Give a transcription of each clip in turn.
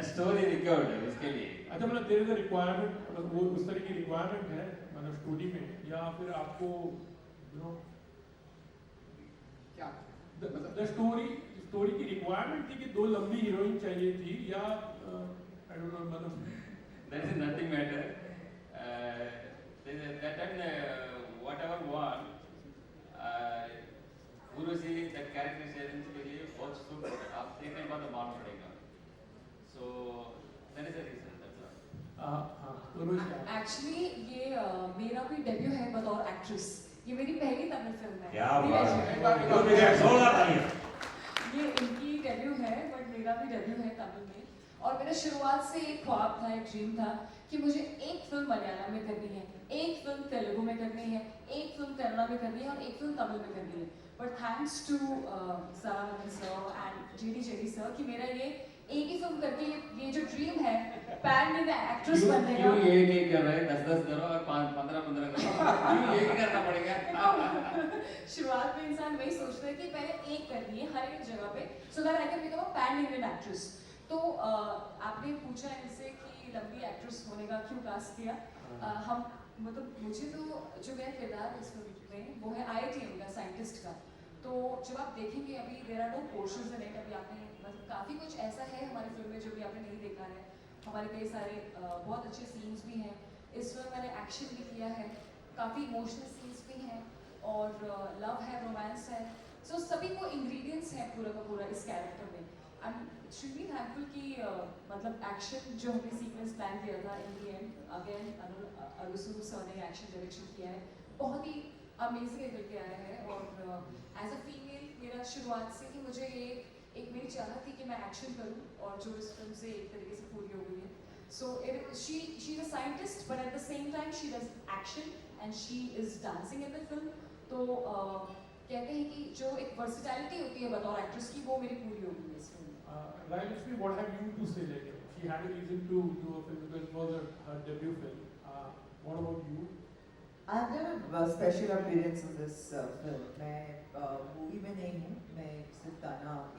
Story recovered है उसके लिए। अच्छा मतलब देयर इज अ रिक्वायरमेंट, मतलब वो उस तरह की रिक्वायरमेंट है मतलब स्टोरी में, या फिर आपको यू नो क्या द स्टोरी की रिक्वायरमेंट थी कि दो लंबी हीरोइन चाहिए थी, या आई डोंट नो मतलब That is nothing matter. That time whatever one Urvashi that characterization के लिए बहुत सूट होता है, आप देखने के बाद तो मालूम पड़ेगा। So that is the reason, that's all. हाँ उर्वशी एक्चुअली ये मेरा भी डेब्यू है बतौर एक्ट्रेस। ये मेरी पहली तमिल फिल्म है। क्या बात है, ये तो मेरे 16 तालियां। इनकी डेब्यू है, बट मेरा भी डेब्यू है तमिल में। और मेरा शुरुआत से एक ख्वाब था, एक ड्रीम था कि मुझे एक फिल्म मलयालम में करनी है, एक फिल्म तेलुगु में करनी है, एक फिल्म कन्नड़ा में करनी है और एक फिल्म तमिल में करनी है। But thanks to sir and JD sir कि मेरा ये एक ही फिल्म करके ये जो ड्रीम है पैन इंडिया एक्ट्रेस बनने का। क्यों एक कर रहे हैं, 10 करो और 15 करो, क्यों एक ही करना पड़ेगा? शुरुआत में इंसान वही सोचता है कि पहले एक करनी है हर एक जगह पे, so that I can become a pan Indian actress. तो आपने पूछा इनसे कि लंबी एक्ट्रेस होने का क्यों कास्ट किया। हम मतलब मुझे तो जो मेरा किरदार इस फिल्म में वो है IITM का, साइंटिस्ट का। तो जब आप देखेंगे अभी there are no portions in it, अभी आपने मतलब काफ़ी कुछ ऐसा है हमारी फिल्म में जो भी आपने नहीं देखा है। हमारे कई सारे बहुत अच्छे सीन्स भी हैं इस फिल्म, मैंने एक्शन भी किया है, काफ़ी इमोशनल सीन्स भी हैं और लव है, रोमांस है। सो सभी को इंग्रेडिएंट्स हैं पूरा का पूरा इस कैरेक्टर में। आई एम एक्सट्रीमली थैंकफुल कि मतलब एक्शन जो हमने सीक्वेंस प्लान किया था इन दी एंड अगेन अरुसू सर ने एक्शन डायरेक्शन किया है, बहुत ही अमेजिंग निकल के आया है। और एज अ फीमेल मेरा शुरुआत से ही मुझे ये एक मेरी चाहत थी कि मैं एक्शन करूं, और जो इस फिल्म से एक तरीके से पूरी हो गई है। So she is a scientist but at the same time she does action and she is dancing in the film. तो कहते हैं कि जो एक वर्सिटैलिटी होती है बतौर एक्ट्रेस की, वो मेरी पूरी हो गई है इस फिल्म में। Rajashri, what have you to say? Like, she had a reason to do a film because it was her debut film. What about you? I've done a special appearance in this film. मैं movie में नहीं हूँ, मैं सिर्फ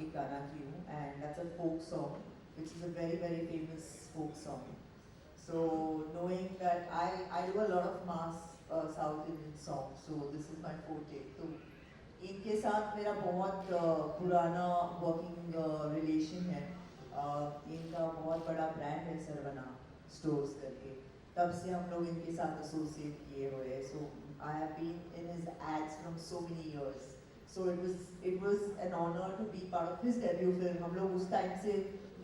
एक गाना की हूँ, and that's a folk song, which is a very very famous folk song. So knowing that I do a lot of mass South Indian songs, so this is my forte. तो इनके साथ मेरा बहुत पुराना वर्किंग रिलेशन है। इनका बहुत बड़ा ब्रांड है सरवना स्टोर्स करके, तब से हम लोग इनके साथ एसोसिएट किए हुए हैं। So I have been in his ads from so many years, so it was an honour to be part of his debut film. हम लोग उस टाइम से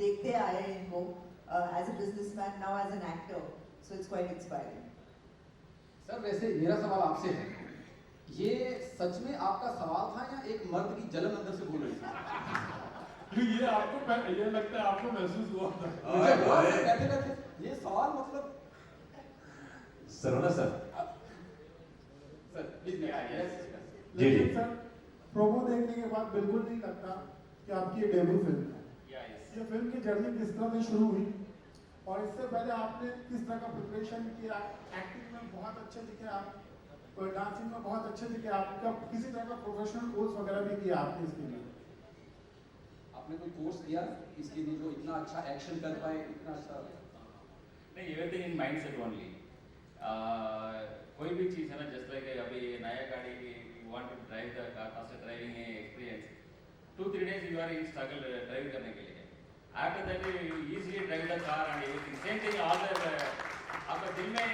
देखते आए हैं इनको as a businessman, now as an actor, so it's quite inspiring. Sir वैसे मेरा सवाल आपसे है, ये सच में आपका सवाल था या एक मर्द की जलन अंदर से बोल रही थी? ये आपको ये लगता है आपको महसूस हुआ था? मुझे हुआ सर, कहते कहते ये सवाल मतलब सरवना सर सर प्लीज लेकिन सर प्रोमो देखने के बाद बिल्कुल नहीं लगता कि आपकी ये डेब्यू फिल्म है। ये फिल्म की जर्नी किस तरह से शुरू हुई, और इससे पहले आपने किस तरह का प्रिपरेशन किया? एक्टिंग में बहुत अच्छे दिखे आप, डांसिंग में बहुत अच्छे दिखे आप, किसी तरह का प्रोफेशनल कोर्स वगैरह भी किया आपने इसके लिए? आपने कोई कोर्स किया इसके लिए जो इतना अच्छा एक्शन कर पाए, इतना अच्छा? नहीं, एवरीथिंग इन माइंडसेट ओनली। कोई भी चीज़ है ना, जस्ट लाइक अभी नया गाड़ी you want to drive the car, first driving experience 2-3 days you are in struggle drive करने के लिए। After that you easily drive the car and everything same thing all the आपका दिल में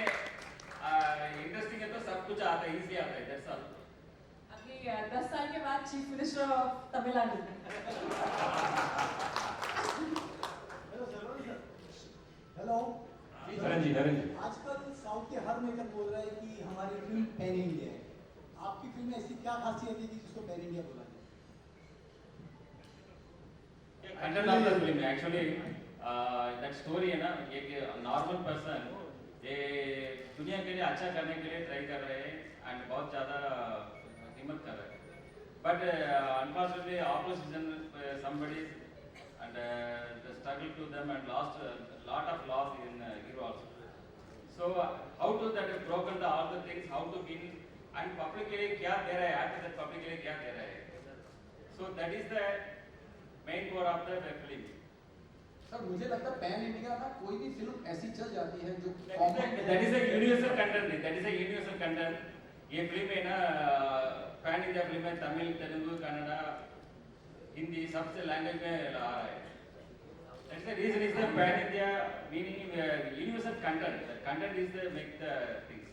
इंटरेस्टिंग है तो सब कुछ आता है, इजीली आता है, दैट्स ऑल। अभी 10 साल के बाद chief minister of Tamil Nadu. Hello Narendra ji आजकल साउथ के हर मेकर बोल रहा है कि हमारी फिल्म पैन इंडिया है। आपकी फिल्म में ऐसी क्या खासियत है कि जिसको पैन इंडिया बोला जाए? Content of the film actually that story है ना, एक नॉर्मल पर्सन ये दुनिया के लिए अच्छा करने के लिए ट्राई कर रहे हैं एंड बहुत ज़्यादा हिम्मत कर रहे हैं, but unfortunately opposition somebody and the struggle to them and lost lot of loss in hero also. So how to that have broken the all the things, how to win and public के लिए क्या दे रहा है, after that public के लिए क्या दे रहा है. So that is the main core of the film. Sir मुझे लगता है पैन इंडिया में कोई भी फिल्म ऐसी चल जाती है जो that is a universal content. That is a universal content. ये फिल्म है ना पैन इंडिया फिल्म है, तमिल, तेलुगु, कन्नड़ा, हिंदी सबसे लैंग्वेज में आ रहा है. That's the reason is the pan India meaning universal content. The content is the make the things.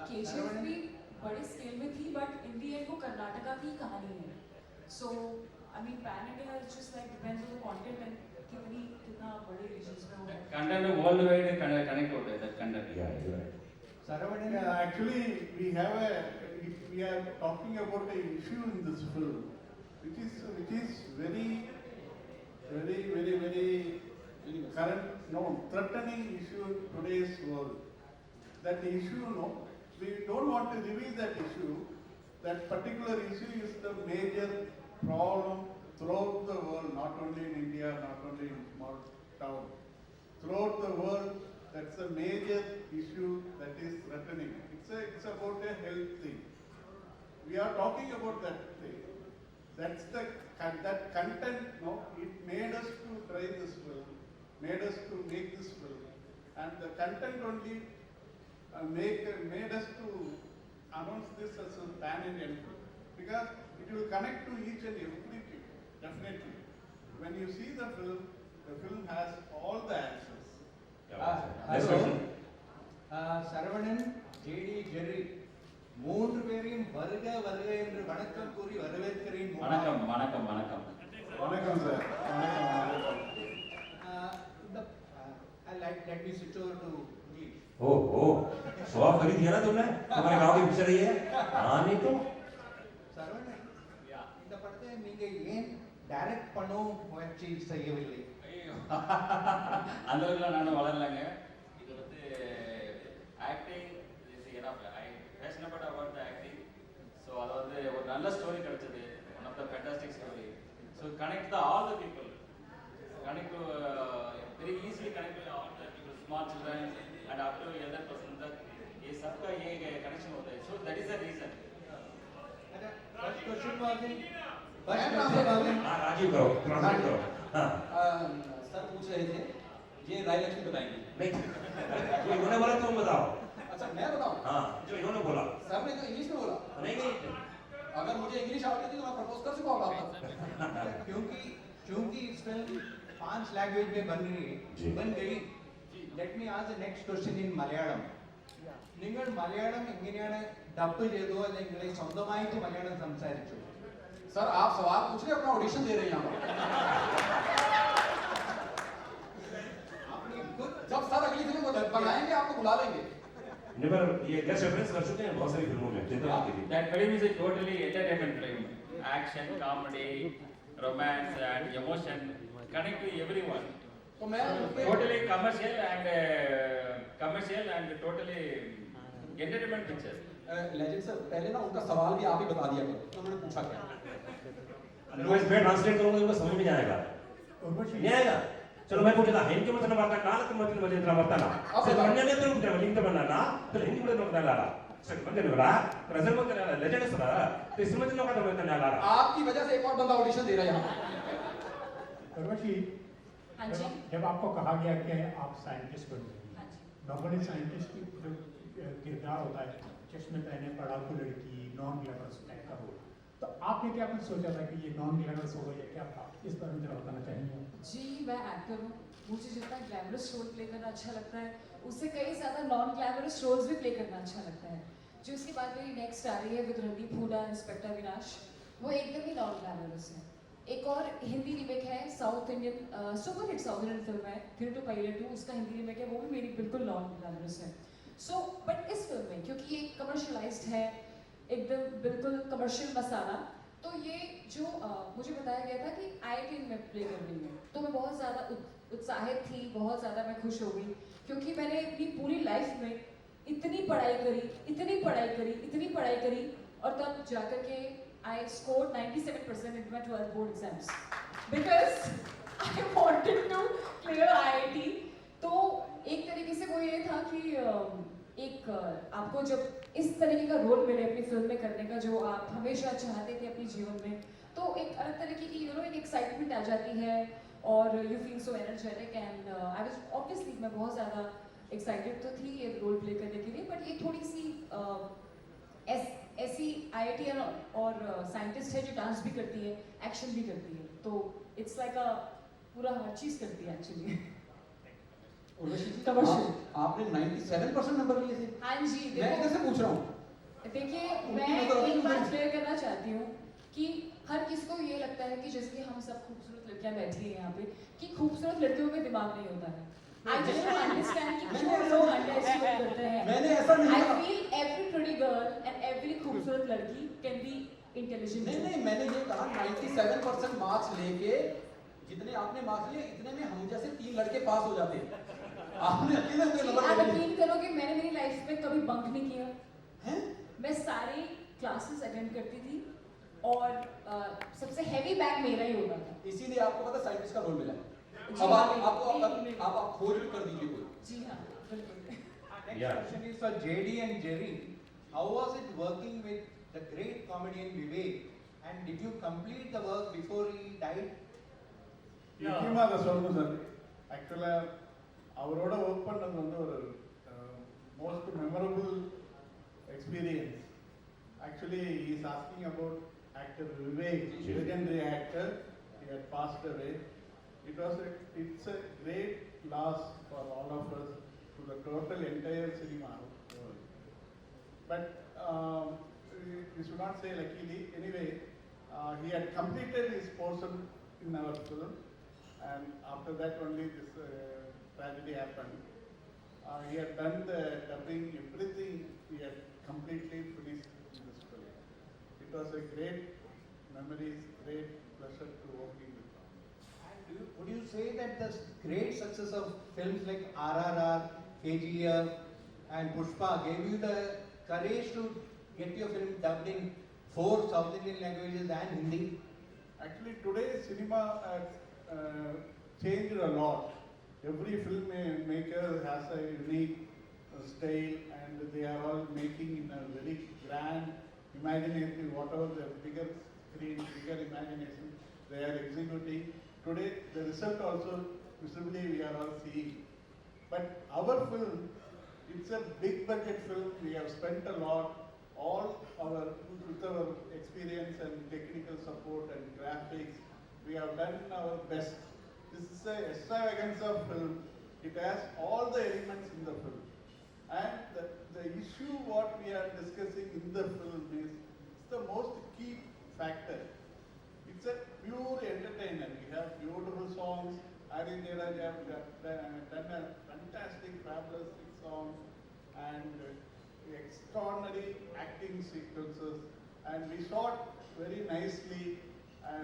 KGF भी बड़े स्केल में थी बट इन दी एंड वो कर्नाटका की कहानी है. So I mean pan India is just like depends on the content and कितना बड़े रीजंस में हो. Content world wide connect होता है that content. Yeah, you're right. Saravanan, Yeah, actually, we are talking about an issue in this film, which is very current, threatening issue in today's world. That issue, we don't want to reveal that issue. That particular issue is the major problem throughout the world, not only in India, not only in small town. Throughout the world, that's a major issue that is threatening. It's about a health thing. We are talking about that thing. That's that content. It made us to try this film, made us to make this film, and the content only made us to announce this as a pan-Indian film, because it will connect to each and every people. Definitely, when you see the film has all the answers. Next question. Saravanan, JD, Jerry மூன்று பேரையும் வருக வருக என்று வணக்கம் கூறி வரவேற்கிறேன். வணக்கம் வணக்கம் வணக்கம். Vanakkam sir. Vanakkam. Let me switch over to English. Oh swab खरीद दिया ना तुमने तुम्हारे गांव की पिक्चर है हाँ नहीं तो சரவணன், இந்த படத்தை நீங்க ஏன் டைரக்ட் பண்ணவும் முயற்சி செய்யவில்லை? அந்த அளவுக்கு நானும் வளரலங்க. இது வந்து acting I passionable about the acting. So அது வந்து ஒரு நல்ல ஸ்டோரி கிடைச்சது, one of the fantastic story. So connect the all the people, connect to very easily connect to all the people, small children and up to elder person तक ये सबका ये connection होता है. So that is the reason. First question was in हाँ राजीव करो translate करो हाँ सर पूछ रहे थे ये राय लक्ष्मी बताएंगे. नहीं जो इन्होंने बोला तुम बताओ. अच्छा मैं बताऊं? हाँ जो इन्होंने बोला. सर ने तो इंग्लिश में बोला. नहीं अगर मुझे इंग्लिश आती थी तो मैं प्रपोज कर चुका होता. क्योंकि इस फिल्म 5 लैंग्वेज में बन गई. Let me ask the next question in Malayalam. നിങ്ങൾ മലയാളം എങ്ങനെയാണ് ഡബ് ചെയ്തോ അല്ലെങ്കിൽ നിങ്ങൾ സ്വന്തമായിട്ട് മലയാളം സംസാരിച്ചോ? सर आप सवाल पूछ रहे हैं, अपना ऑडिशन दे रहे हैं यहाँ पर. आपने खुद जब सर अगली फिल्म बनाएंगे आपको बुला लेंगे. नेवर ये गेस्ट रेफरेंस कर चुके हैं बहुत सारी फिल्मों में जिंदाबाद के लिए. That film is a totally entertainment film. Action, comedy, romance and emotion connect to everyone. तो मैं Totally commercial and totally entertainment picture. Legend sir पहले ना उनका सवाल भी आप ही बता दिया करो तो उन्होंने पूछा क्या. अदरवाइज मैं ट्रांसलेट करूंगा तो समझ में नहीं आएगा. नहीं आएगा. चलो मैं पूछता हिंदी में मतलब आता काल के मतलब मुझे इतना बताना अब समझने में तो लिंक बनाना तो हिंदी में तो बताना ला सर बंदे ने बोला प्रेजेंट में करना लेजेंड सर तो इसमें तो का तो बताना ला आपकी वजह से एक और बंदा ऑडिशन दे रहा है यहाँ. कर्मशी, हाँ जी. जब आपको कहा गया कि आप साइंटिस्ट बन रही हाँ हैं, जी. नॉर्मली साइंटिस्ट की जो किरदार होता है चश्मे पहने पढ़ाकू लड़की नॉन ग्लैमरस टाइप का रोल, तो आपने क्या कुछ सोचा था कि ये नॉन ग्लैमरस होगा या क्या था, इस बारे में जरा बताना चाहेंगे. जी मैं एक्टर हूँ, मुझे जितना ग्लैमरस रोल प्ले करना अच्छा लगता है उससे कई ज़्यादा नॉन ग्लैमरस रोल्स भी प्ले करना अच्छा लगता है. जो उसके बाद मेरी नेक्स्ट आ रही है विद रणदीप हुडा इंस्पेक्टर विनाश, वो एकदम ही नॉन ग्लैमरस है. एक और हिंदी रीमेक है south Indian super hit south Indian film है फिर टू पायलट 2, उसका हिंदी रीमेक है, वो भी मेरी बिल्कुल नॉन ग्लैमरस है. सो बट इस फिल्म में क्योंकि ये कमर्शलाइज्ड है एकदम बिल्कुल कमर्शियल मसाला, तो ये जो मुझे बताया गया था कि IIT में प्ले कर रही है तो मैं बहुत ज़्यादा उत्साहित थी, बहुत ज़्यादा मैं खुश हो गई क्योंकि मैंने अपनी पूरी लाइफ में इतनी पढ़ाई करी और तब जाकर के I scored 97% in my 12th board exams because I wanted to clear IIT. तो एक तरीके से वो ये था कि एक आपको जब इस तरीके का रोल मिले अपनी फिल्म में करने का जो आप हमेशा चाहते थे अपने जीवन में, तो एक अलग तरीके की एक एक्साइटमेंट आ जाती है और you feel so energetic and I was obviously मैं बहुत ज़्यादा एक्साइटेड तो थी ये रोल प्ले करने के लिए, बट ये थोड़ी सी ऐसी आईआईटी और साइंटिस्ट है जो डांस भी करती है, एक्शन भी करती है, तो इट्स लाइक अ पूरा हर चीज़ करती है एक्चुअली। उर्वशी जी, तवज्जो। आपने 97% नंबर लिए थे। हाँ जी, मैं देखो कैसे पूछ रहा हूँ? देखिए उनकी मैं नज़र एक अपनी बात नज़र- क्लियर करना चाहती हूँ कि हर किसी को ये लगता है कि जैसे कि हम सब खूबसूरत लड़कियां बैठी हैं यहाँ पे, कि खूबसूरत लड़कियों में दिमाग नहीं होता है। आई जस्ट अंडरस्टैंड कि मैंने क्यों ऐसा लोग नहीं- अंडरएस्टिमेट करते हैं। मैंने ऐसा नहीं आई कहा। Feel every pretty girl and every खूबसूरत लड़की कैन बी इंटेलिजेंट। नहीं नहीं, मैंने ये कहा 97% मार्क्स लेके जितने आपने मार्क्स लिए इतने में हम जैसे 3 लड़के पास हो जाते हैं। आपने अकेले उतने नंबर आप ले लिए यकीन करो कि मैंने मेरी लाइफ में कभी बंक नहीं किया। हैं? मैं सारी क्लासेस अटेंड करती थी और सबसे हैवी बैग मेरा ही होता था। इसीलिए आपको पता साइंटिस्ट का रोल मिला है। जी, अब आप नहीं, आपको नहीं, आप खोज भी कर दीजिए कोई। जी हाँ, बिल्कुल। Next Yeah. question is for JD and Jerry. How was it working with the great comedian Vivek? And did you complete the work before he died? முக்கியமாக அதை சொல்லணும் சார். ஆக்சுவலாக அவரோட ஒர்க் பண்ணது வந்து ஒரு most memorable experience. Actually he is asking about actor Vivek, legendary actor. He had passed away. It's a great loss for all of us, to the total entire cinema world. But we should not say luckily. Anyway, he had completed his portion in our film, and after that only this tragedy happened. He had done the dubbing, everything he had completely finished in this film. It was a great memories, great pleasure to working with him. And would you say that the great success of films like RRR, KGF, and Pushpa gave you the courage to get your film dubbed in 4 South Indian languages and Hindi? Actually, today's cinema has changed a lot. Every filmmaker has a unique style, and they are all making in a very grand, imaginative, whatever the bigger screen, bigger imagination they are executing. Today, the result also visibly we are all seeing. But our film, it's a big budget film. We have spent a lot, all with our experience and technical support and graphics. We have done our best. This is a extravaganza film. It has all the elements in the film. And the issue what we are discussing in the film is the most key factor. It's a pure entertainer. We have beautiful songs. Ari Neeraj have done a fantastic, fabulous songs and extraordinary acting sequences. And we shot very nicely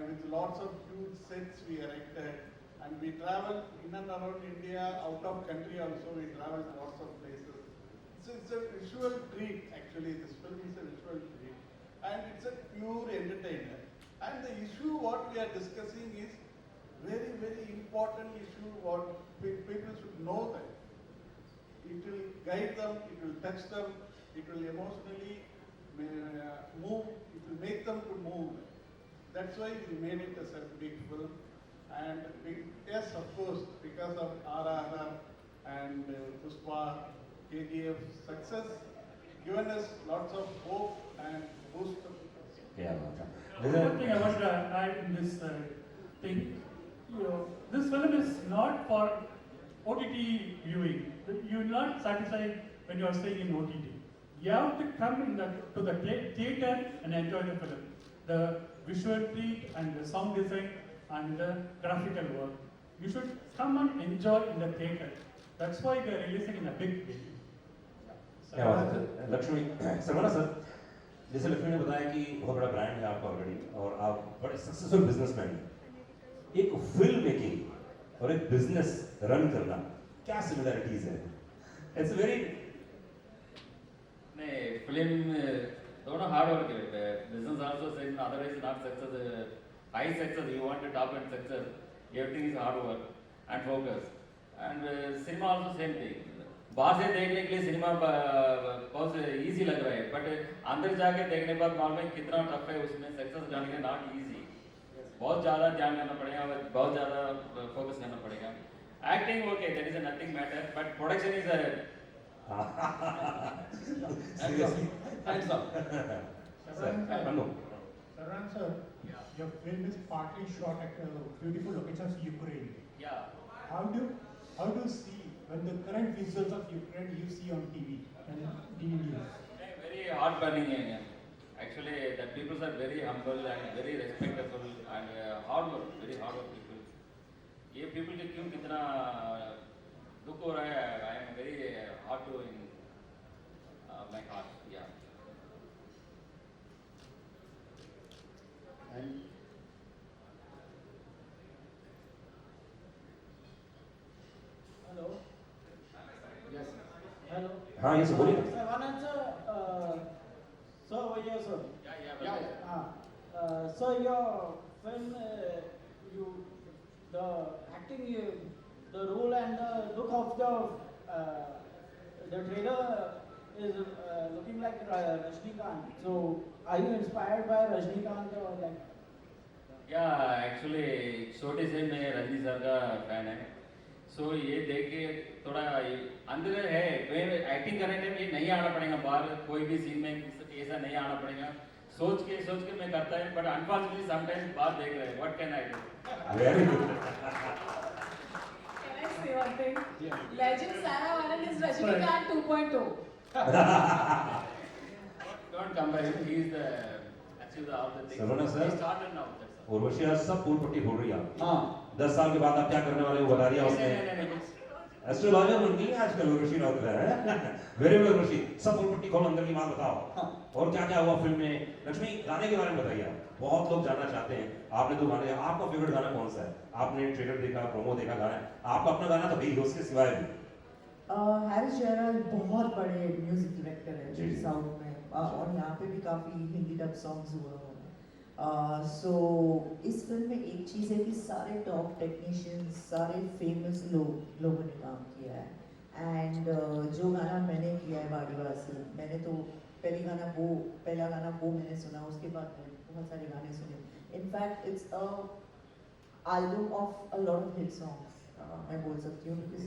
with lots of huge sets we erected. And we travel in and around India, out of country also. We travel lots of places. It's a visual treat actually. This film is a visual treat, and it's a pure entertainer. And the issue what we are discussing is very, very important issue. What people should know that it will guide them, it will touch them, it will emotionally move, it will make them to move. That's why we made it as a big film. And yes, of course, because of RRR and Pushpa, KGF success, given us lots of hope and boost. Yeah. One thing I want to add in this thing, this film is not for OTT viewing. You will not satisfied when you are staying in OTT. You have to come to the theater and enjoy the film. The visual treat and the sound design and the graphical work. You should come and enjoy in the theater. That's why they are releasing in a big way. क्या बात है Lakshmi Saravana sir, जैसे लक्ष्मी ने बताया कि बहुत बड़ा brand है आपका ऑलरेडी और आप बड़े सक्सेसफुल बिजनेसमैन हैं, एक फिल्म मेकिंग और एक बिजनेस रन करना क्या सिमिलरिटीज है? इट्स वेरी नहीं फिल्म दोनों हार्ड वर्क है. Business also same, otherwise not success. High success you want to top and success, everything is hard work and focus. And cinema also same thing. बाहर से देखने के लिए cinema बहुत easy लग रहा है, बट अंदर जाके देखने के बाद मालूम है कितना टफ है. उसमें सक्सेस जाने के नॉट इजी. बहुत ज़्यादा ध्यान देना पड़ेगा, बहुत ज़्यादा फोकस करना पड़ेगा. Acting okay, that is a nothing matter, but production is a Seriously. Hands up. Sir, Anu. Sarwan sir, your film is partly shot at beautiful locations in Ukraine. yeah. How do you see when the current visuals of Ukraine you see on TV and TV news? Very hard burning area. Actually, the people are very humble and very respectful and hard work, very hard work people. ये people के क्यों कितना दुख हो रहा है? I am very hard to in my heart. Yeah. And Hello. yes. Hello. हाँ ये सब बोलिए. Sir, one answer. Sir, over here, sir. Yeah. So your film, the acting, the role and the look of the trailer is looking like Rajnikant. So are you inspired by Rajnikant or like? Yeah, actually छोटे से मैं Rajni sir का fan है. सो ये देख के थोड़ा अंदर है, एक्टिंग करने टाइम ये नहीं आना पड़ेगा बाहर, कोई भी सीन में ऐसा नहीं आना पड़ेगा. सोच के मैं करता है, बट अनफॉर्चुनेटली समटाइम्स बाहर देख रहे हैं. What can I do? Very good. Can I say one thing? Legend Sarah Vanan is Rajinikanth 2.0. Don't compare him. He is the achieve all the things. Sarvana sir. He started now. That's all. Urvashi आज सब फूल पट्टी फोड़ रही है. हाँ. 10 साल के बाद आप क्या करने वाले हो बता दिया उसने. नहीं. एस्ट्रोलॉजर बन गई है आजकल उर्वशी राउत है. वेरी वेल उर्वशी, सब फूल पट्टी खोलो, अंदर की बात बताओ. हाँ. और क्या क्या हुआ फिल्म में. लक्ष्मी गाने के बारे में बताइए. बहुत लोग जानना चाहते हैं. आपने तो गाने, आपका फेवरेट गाना कौन सा है? आपने ट्रेलर देखा, प्रोमो देखा, गाना आपका अपना गाना तो है ही, उसके सिवाय भी. हैरिस जयराज बहुत बड़े म्यूजिक डायरेक्टर जी, है जी। साउथ में और यहाँ पे भी काफ़ी हिंदी डब सॉन्ग्स हुए हैं. सो इस फिल्म में एक चीज़ है कि सारे टॉप टेक्नीशियंस, सारे फेमस लोगों ने काम किया है. एंड जो गाना मैंने किया है वाड़ीवासी, मैंने तो पहला गाना वो मैंने सुना, उसके बाद मैंने बहुत सारे गाने सुने. In fact it's a album of a lot of hit songs, मैं बोल सकती हूँ, because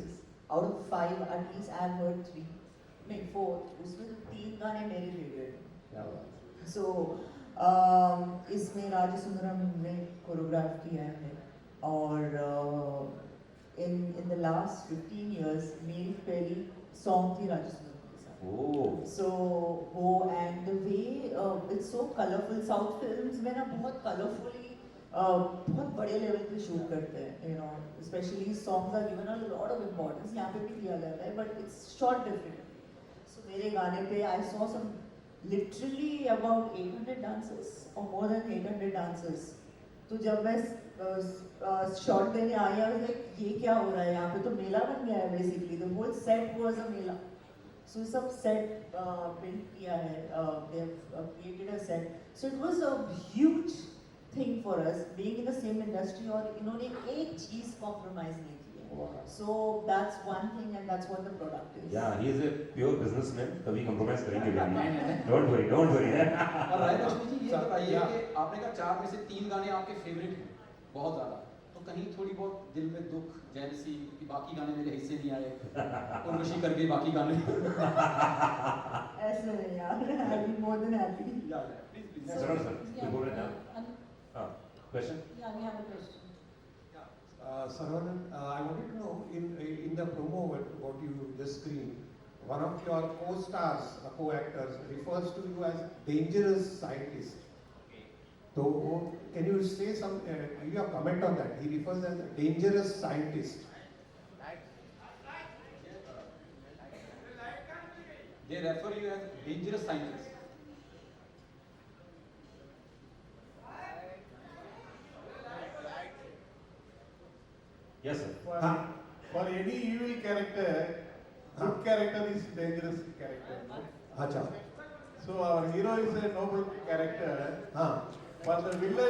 out of 5 at least I have heard 3, नहीं 4, उसमें तो 3 गाने मेरे फेवरेट हैं. So इसमें राजसुंदरम ने कोरियोग्राफ किया है और in the last 15 years मेरी पहली सॉन्ग थी राजसुंदरम के साथ. Oh. So वो and the way it's so colorful. South films में ना बहुत colorfully बहुत बड़े लेवल पे शूट करते हैं, you know, especially songs are given a lot of importance. यहाँ पे भी दिया जाता है, but it's shot differently. So मेरे गाने पे I saw some literally about 800 dancers or more than 800 dancers. तो जब मैं शॉट देने आई, I was like ये क्या हो रहा है यहाँ पे, तो मेला बन गया है basically. The whole set was a Mela. So सब set build किया है, they have created a set. So it was a huge thing for us being in the same industry और इन्होंने एक चीज compromise नहीं की है. So that's one thing and that's what the product is. Yeah, he is a pure businessman. कभी compromise करेंगे भी नहीं. Don't worry, don't worry. और राय लक्ष्मी जी ये बताइए कि आपने कहा 4 में से 3 गाने आपके फेवरेट हैं बहुत ज़्यादा, तो कहीं थोड़ी बहुत दिल में दुख, जेलसी कि बाकी गाने मेरे हिस्से नहीं आए, उर्वशी कर गई बाकी गाने. ऐसे नहीं यार, I'll be more than happy. Please Sir, sir, you go right now. Question? Yeah, we have a question. Saravanan, I wanted to know in the promo what you just screened, one of your co-stars, co-actors, refers to you as dangerous scientist. So can you say give your comment on that? He refers as a dangerous scientist. They refer you as dangerous scientist. Yes, sir. For any evil character, good character is dangerous character. Acha. So our hero is a noble character. हाँ. But the villain